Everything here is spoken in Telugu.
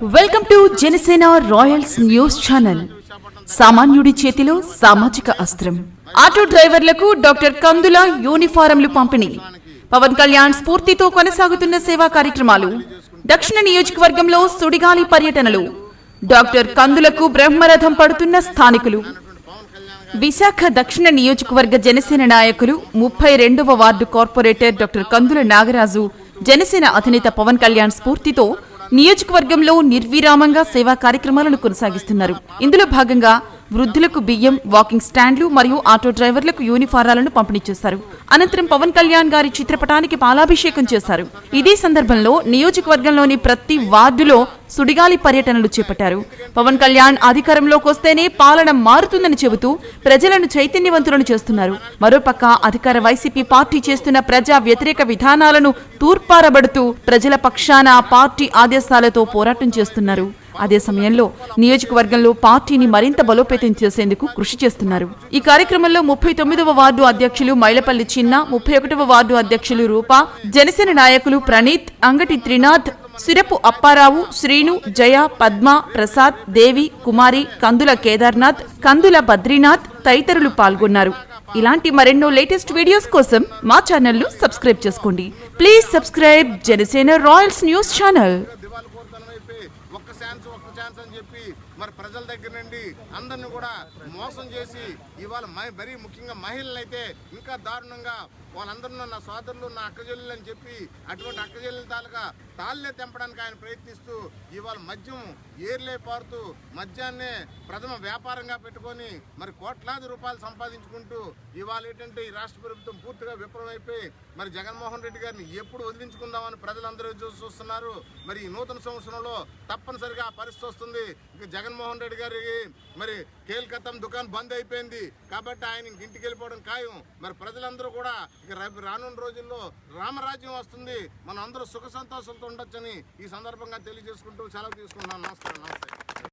Welcome to Janasena Royals news channel. సామాన్యుడి చేతిలో సామాజిక అస్త్రం. ఆటో డ్రైవర్లకు డాక్టర్ కందుల యూనిఫారంలు పంపిణీ. పవన్ కళ్యాణ్ స్ఫూర్తితో కొనసాగుతున్న సేవా కార్యక్రమాలు. దక్షిణ నియోజకవర్గంలో సుడిగాలి పర్యటనలు. డాక్టర్ కందులకు బ్రహ్మరథం పడుతున్న స్థానికులు. విశాఖ దక్షిణ నియోజకవర్గ జనసేన నాయకులు 32వ వార్డు కార్పొరేటర్ డాక్టర్ కందుల నాగరాజు జనసేన అధినేత పవన్ కళ్యాణ్ స్ఫూర్తితో నియోజకవర్గంలో నిర్విరామంగా సేవా కార్యక్రమాలను కొనసాగిస్తున్నారు. ఇందులో భాగంగా వృద్ధులకు బియ్యం, వాకింగ్ స్టాండ్లు మరియు ఆటో డ్రైవర్లకు యూనిఫారాలను పంపిణీ చేశారు. అనంతరం పవన్ కళ్యాణ్ గారి చిత్రపటానికి పాలాభిషేకం చేశారు. ఇదే సందర్భంలో నియోజకవర్గంలోని ప్రతి వార్డులో సుడిగాలి పర్యటనలు చేపట్టారు. పవన్ కళ్యాణ్ అధికారంలోకి వస్తేనే పాలన మారుతుందని చెబుతూ ప్రజలను చైతన్యవంతులను చేస్తున్నారు. మరోపక్క అధికార వైసీపీ పార్టీ చేస్తున్న ప్రజా వ్యతిరేక విధానాలను తూర్పారబడుతూ ప్రజల పక్షాన పార్టీ ఆదేశాలతో పోరాటం చేస్తున్నారు. అదే సమయంలో నియోజకవర్గంలో పార్టీని మరింత బలోపేతం చేసేందుకు కృషి చేస్తున్నారు. ఈ కార్యక్రమంలో 39వ వార్డు అధ్యక్షులు మైలపల్లి చిన్న, 31వ వార్డు అధ్యక్షులు రూపా, జనసేన నాయకులు ప్రణీత్, అంగటి త్రినాథ్, సిరపు అప్పారావు, శ్రీను, జయ, పద్మ, ప్రసాద్, దేవి, కుమారి, కందుల కేదార్నాథ్, కందుల బద్రీనాథ్ తదితరులు పాల్గొన్నారు. ఇలాంటి మరెన్నో లేటెస్ట్ వీడియోస్ కోసం మా ఛానల్ను సబ్స్క్రైబ్ చేసుకోండి. Please subscribe Janasena Royals news channel. ఒక్క ఛాన్స్ అని చెప్పి మరి ప్రజల దగ్గర నుండి అందరిని కూడా మోసం చేసి ఇవాళ మరీ ముఖ్యంగా మహిళలు అయితే ఇంకా దారుణంగా వాళ్ళందరూ నా సోదరులు, నా అక్కజల్లులు అని చెప్పి అటువంటి అక్కజల్లుల తాలూకా తాళ్ళే తెంపడానికి ఆయన ప్రయత్నిస్తూ ఇవాళ మద్యం ఏర్లే పారుతూ మద్యాన్నే ప్రథమ వ్యాపారంగా పెట్టుకొని మరి కోట్లాది రూపాయలు సంపాదించుకుంటూ ఇవాళ ఏంటంటే ఈ రాష్ట్ర ప్రభుత్వం పూర్తిగా విఫలమైపోయి మరి జగన్మోహన్ రెడ్డి గారిని ఎప్పుడు వదిలించుకుందామని ప్రజలందరూ చూస్తున్నారు. మరి ఈ నూతన సంవత్సరంలో తప్పనిసరిగా ఆ పరిస్థితి వస్తుంది. ఇక జగన్మోహన్ రెడ్డి గారికి మరి కేల్కతం దుకాణం బంద్ అయిపోయింది కాబట్టి ఆయన ఇంటికి వెళ్ళిపోవడం ఖాయం. మరి ప్రజలందరూ కూడా ఇక రానున్న రోజుల్లో రామరాజ్యం వస్తుంది, మనం అందరూ సుఖ సంతోషాలతో ఉండొచ్చని ఈ సందర్భంగా తెలియజేసుకుంటూ సెలవు తీసుకుంటున్నాను. నమస్కారం.